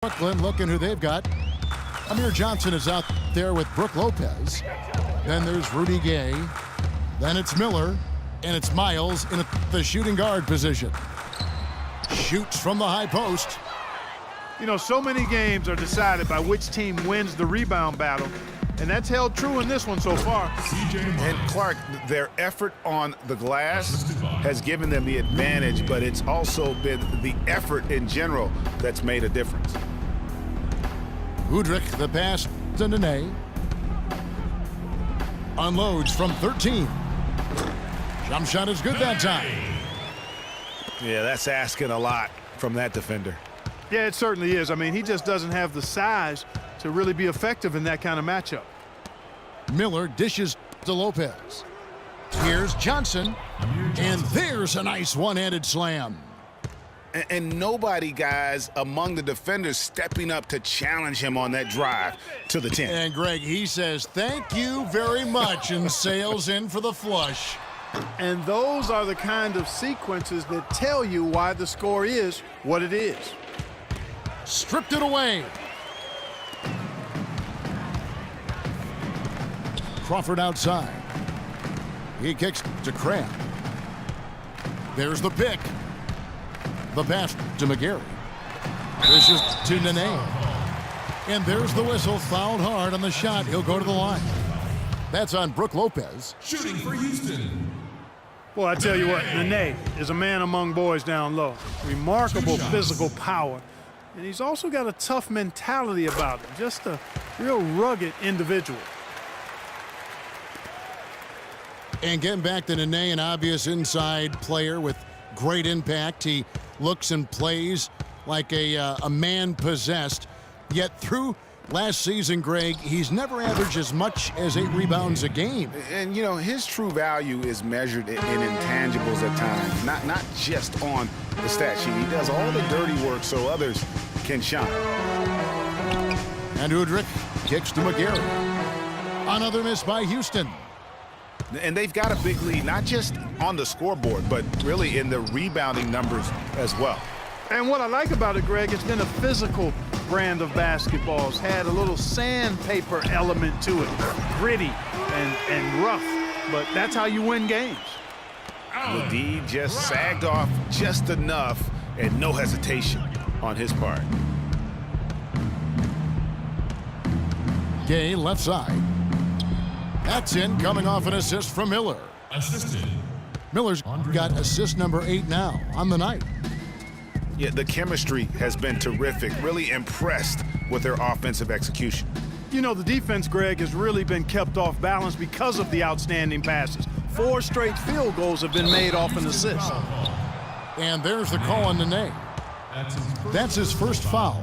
Brooklyn looking who they've got. Amir Johnson is out there with Brook Lopez. Then there's Rudy Gay. Then it's Miller. And it's Miles in the shooting guard position. Shoots from the high post. You know, so many games are decided by which team wins the rebound battle. And that's held true in this one so far. And Clark, their effort on the glass has given them the advantage, but it's also been the effort in general that's made a difference. Udrich, the pass to Nene. Unloads from 13. Jump shot is good that time. Yeah, that's asking a lot from that defender. Yeah, it certainly is. I mean, he just doesn't have the size to really be effective in that kind of matchup. Miller dishes to Lopez. Here's Johnson. And there's a nice one-handed slam. And nobody, guys, among the defenders stepping up to challenge him on that drive to the 10. And Greg, he says, thank you very much, and sails in for the flush. And those are the kind of sequences that tell you why the score is what it is. Stripped it away. Crawford outside. He kicks to Crabb. There's the pick. The pass to McGarry. This is to Nene. And there's the whistle. Fouled hard on the shot. He'll go to the line. That's on Brook Lopez. Shooting for Houston. Well, I tell you what, Nene is a man among boys down low. Remarkable physical power. And he's also got a tough mentality about him. Just a real rugged individual. And getting back to Nene, an obvious inside player with great impact. He looks and plays like a man possessed. Yet through last season, Greg, he's never averaged as much as 8 rebounds a game. And, you know, his true value is measured in intangibles at times, not just on the stat sheet. He does all the dirty work so others can shine. And Udrich kicks to McGarry. Another miss by Houston. And they've got a big lead, not just on the scoreboard, but really in the rebounding numbers as well. And what I like about it, Greg, it's been a physical brand of basketball. It's had a little sandpaper element to it, gritty and rough, but that's how you win games. Ledee just sagged off just enough and no hesitation on his part. Gay left side. That's in, coming off an assist from Miller. Assisted. Miller's got assist number 8 now on the night. Yeah, the chemistry has been terrific. Really impressed with their offensive execution. You know, the defense, Greg, has really been kept off balance because of the outstanding passes. 4 straight field goals have been made off an assist. And there's the call on Nene. That's his first foul.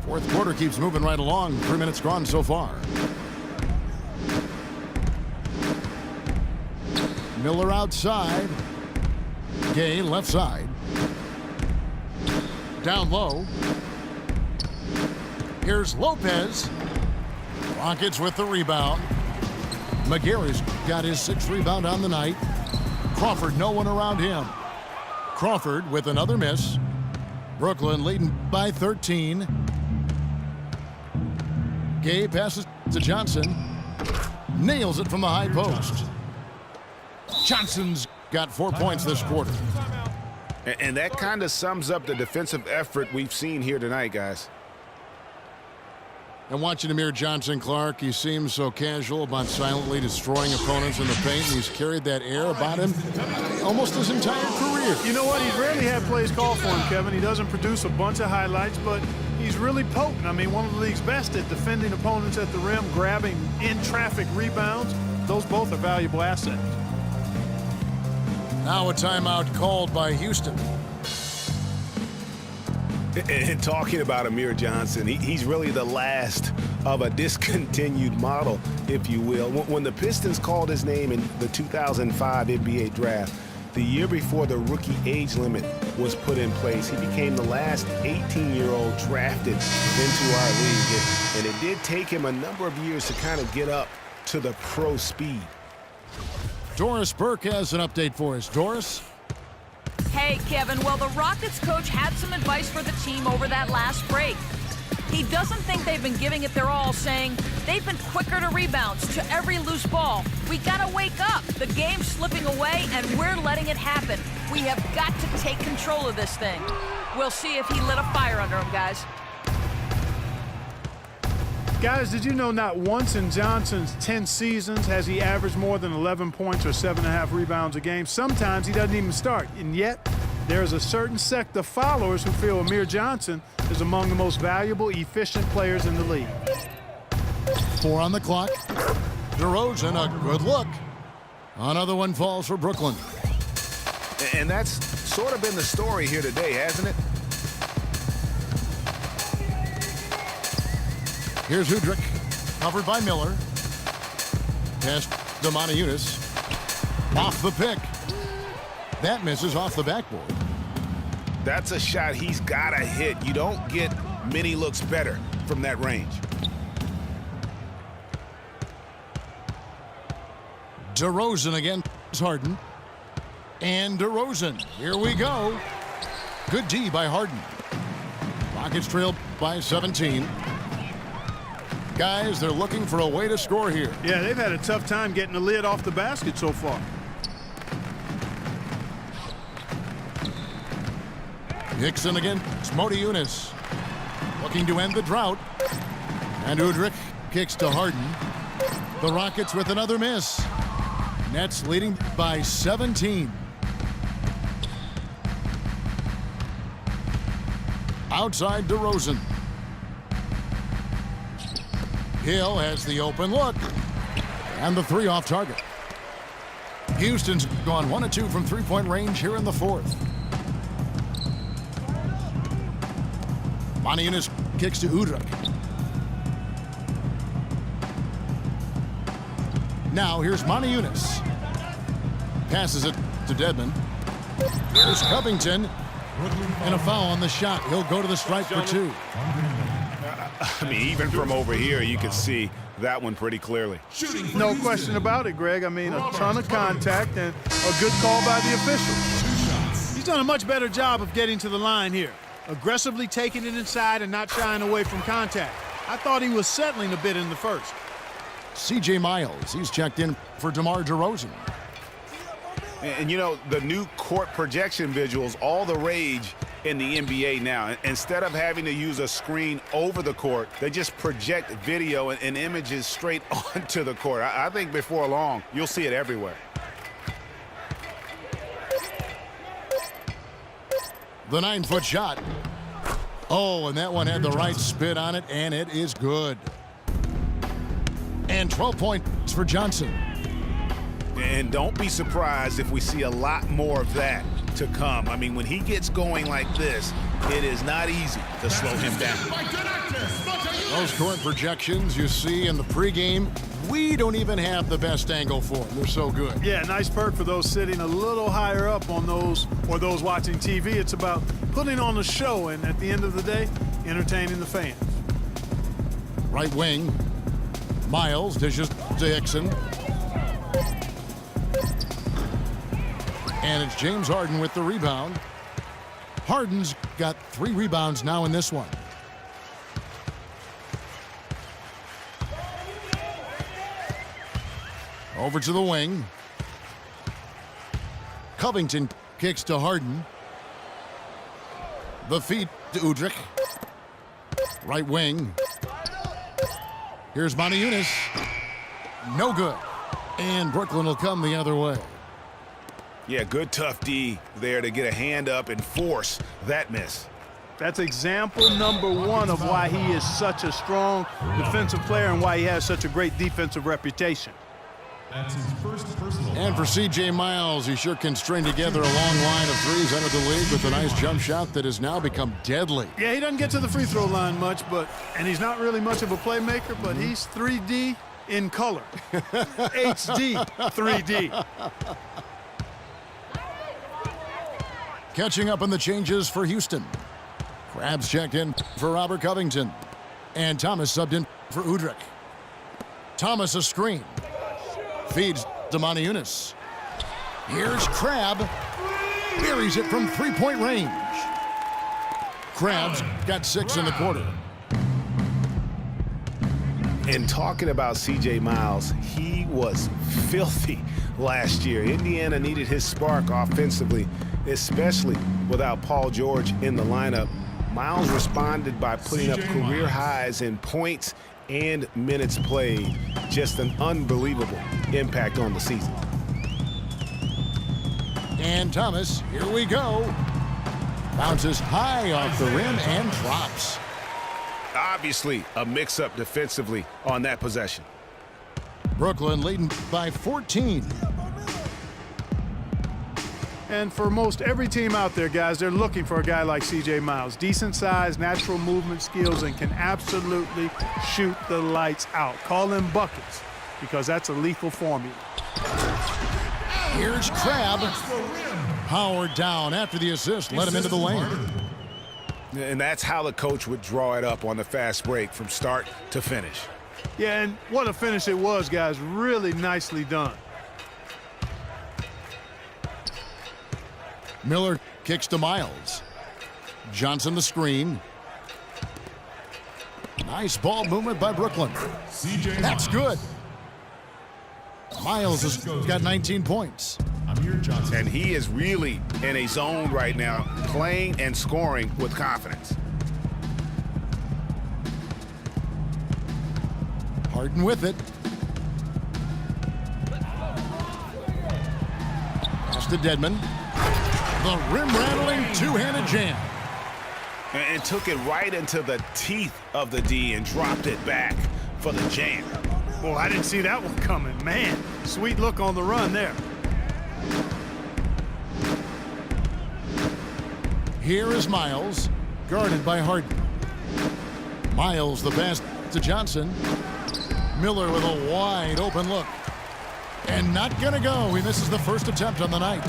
Fourth quarter keeps moving right along. 3 minutes gone so far. Miller outside. Gay left side. Down low. Here's Lopez. Rockets with the rebound. McGarry's got his 6th rebound on the night. Crawford, no one around him. Crawford with another miss. Brooklyn leading by 13. Gay passes to Johnson. Nails it from the high post. Johnson's got 4 points this quarter. And that kind of sums up the defensive effort we've seen here tonight, guys. And watching Amir Johnson, Clark, he seems so casual about silently destroying opponents in the paint. He's carried that air about him almost his entire career. You know what? He's rarely had plays called for him, Kevin. He doesn't produce a bunch of highlights, but he's really potent. I mean, one of the league's best at defending opponents at the rim, grabbing in-traffic rebounds. Those both are valuable assets. Now a timeout called by Houston. And talking about Amir Johnson, he's really the last of a discontinued model, if you will. When the Pistons called his name in the 2005 NBA draft, the year before the rookie age limit was put in place, he became the last 18-year-old drafted into our league. And it did take him a number of years to kind of get up to the pro speed. Doris Burke has an update for us. Doris? Hey, Kevin, well, the Rockets coach had some advice for the team over that last break. He doesn't think they've been giving it their all, saying they've been quicker to rebounds, to every loose ball. We gotta wake up. The game's slipping away, and we're letting it happen. We have got to take control of this thing. We'll see if he lit a fire under him, guys. Guys, did you know not once in Johnson's 10 seasons has he averaged more than 11 points or 7.5 rebounds a game? Sometimes he doesn't even start, and yet there is a certain sect of followers who feel Amir Johnson is among the most valuable, efficient players in the league. 4 on the clock. DeRozan, a good look. Another one falls for Brooklyn. And that's sort of been the story here today, hasn't it? Here's Udrich, covered by Miller. Pass to Moniunas. Off the pick. That misses off the backboard. That's a shot he's got to hit. You don't get many looks better from that range. DeRozan again. Harden. And DeRozan. Here we go. Good D by Harden. Rockets trail by 17. Guys, they're looking for a way to score here. Yeah, they've had a tough time getting the lid off the basket so far. Hickson again. Moniunas looking to end the drought. And Udrich kicks to Harden. The Rockets with another miss. Nets leading by 17. Outside DeRozan. Hill has the open look. And the 3 off target. Houston's gone 1 of 2 from three-point range here in the 4th. Moniunas kicks to Udrich. Now here's Moniunas. Passes it to Dedmon. Here's Covington. And a foul on the shot. He'll go to the stripe for 2. I mean, even from over here, you can see that one pretty clearly. No question about it, Greg. I mean, a ton of contact and a good call by the official. He's done a much better job of getting to the line here. Aggressively taking it inside and not shying away from contact. I thought he was settling a bit in the first. C.J. Miles, he's checked in for DeMar DeRozan. And you know, the new court projection visuals, all the rage in the NBA now. Instead of having to use a screen over the court, they just project video and images straight onto the court. I think before long, you'll see it everywhere. The 9-foot shot. Oh, and that one had the right spin on it, and it is good. And 12 points for Johnson. And don't be surprised if we see a lot more of that to come. I mean, when he gets going like this, it is not easy to slow him down. Those court projections you see in the pregame, we don't even have the best angle for them. They're so good. Yeah, nice perk for those sitting a little higher up on those or those watching TV. It's about putting on a show and at the end of the day, entertaining the fans. Right wing. Miles dishes to Hickson. And it's James Harden with the rebound. Harden's got 3 rebounds now in this one. Over to the wing. Covington kicks to Harden. The feed to Udrich. Right wing. Here's Moniunas. No good. And Brooklyn will come the other way. Yeah, good tough D there to get a hand up and force that miss. That's example number 1 of why he is such a strong defensive player and why he has such a great defensive reputation. That's his first personal. And for C.J. Miles, he sure can string together a long line of threes under the league with a nice jump shot that has now become deadly. Yeah, he doesn't get to the free throw line much, and he's not really much of a playmaker, but he's 3D in color. HD 3D. Catching up on the changes for Houston. Krabs checked in for Robert Covington. And Thomas subbed in for Udrich. Thomas a screen. Feeds to Moniunas. Here's Crab. buries it from three-point range. Crabs got 6 in the quarter. And talking about C.J. Miles, he was filthy last year. Indiana needed his spark offensively, especially without Paul George in the lineup. Miles responded by putting up career highs in points and minutes played. Just an unbelievable impact on the season. And Thomas, here we go. Bounces high off the rim and drops. Obviously, a mix-up defensively on that possession. Brooklyn leading by 14. And for most every team out there, guys, they're looking for a guy like C.J. Miles. Decent size, natural movement skills, and can absolutely shoot the lights out. Call him buckets, because that's a lethal formula. Here's Crab. Powered down after the assist. Let him into the lane. And that's how the coach would draw it up on the fast break from start to finish. Yeah, and what a finish it was, guys. Really nicely done. Miller kicks to Miles. Johnson the screen. Nice ball movement by Brooklyn. That's good. Miles has got 19 points. And he is really in a zone right now, playing and scoring with confidence. Harden with it. Pass to Dedmon. The rim-rattling two-handed jam. And took it right into the teeth of the D and dropped it back for the jam. Well, I didn't see that one coming. Man, sweet look on the run there. Here is Miles, guarded by Harden. Miles the pass to Johnson. Miller with a wide open look. And not gonna go. He misses the first attempt on the night.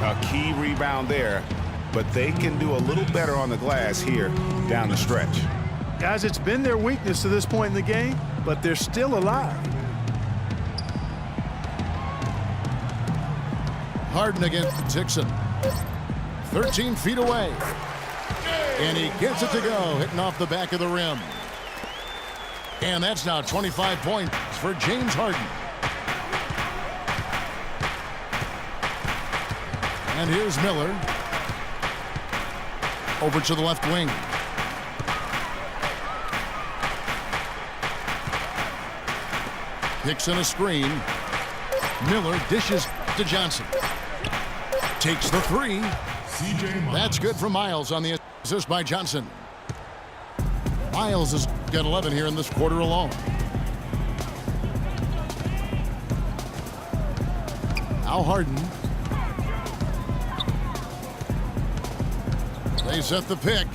A key rebound there, but they can do a little better on the glass here down the stretch. Guys, it's been their weakness to this point in the game, but they're still alive. Harden against Dixon. 13 feet away. And he gets it to go, hitting off the back of the rim. And that's now 25 points for James Harden. And here's Miller. Over to the left wing. Picks in a screen. Miller dishes to Johnson. Takes the three. That's good for Miles on the assist by Johnson. Miles has got 11 here in this quarter alone. Now Harden. They set the pick.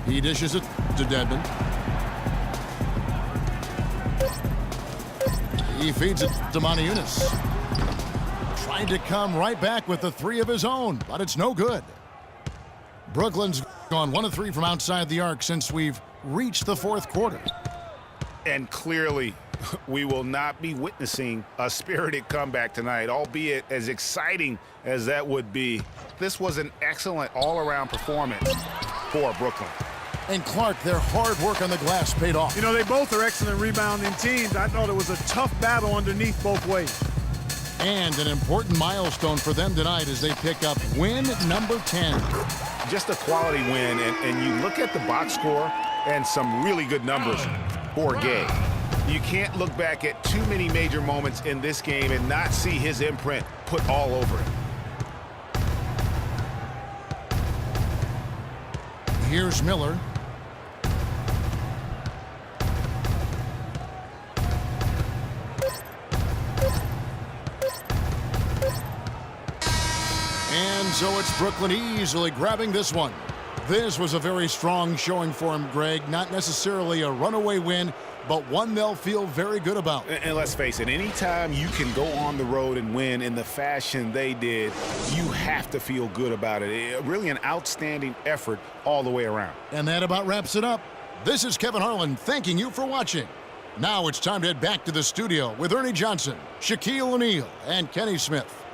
He dishes it to Dedmon. He feeds it to Moniunas. Trying to come right back with the three of his own, but it's no good. Brooklyn's gone 1 of 3 from outside the arc since we've reached the fourth quarter. And clearly, we will not be witnessing a spirited comeback tonight, albeit as exciting as that would be. This was an excellent all-around performance for Brooklyn. And Clark, their hard work on the glass paid off. You know, they both are excellent rebounding teams. I thought it was a tough battle underneath both ways. And an important milestone for them tonight as they pick up win number 10. Just a quality win, and you look at the box score and some really good numbers for Gay. You can't look back at too many major moments in this game and not see his imprint put all over it. Here's Miller. And so it's Brooklyn easily grabbing this one. This was a very strong showing for him, Greg. Not necessarily a runaway win, but one they'll feel very good about. And let's face it, anytime you can go on the road and win in the fashion they did, you have to feel good about it. Really an outstanding effort all the way around. And that about wraps it up. This is Kevin Harlan thanking you for watching. Now it's time to head back to the studio with Ernie Johnson, Shaquille O'Neal, and Kenny Smith.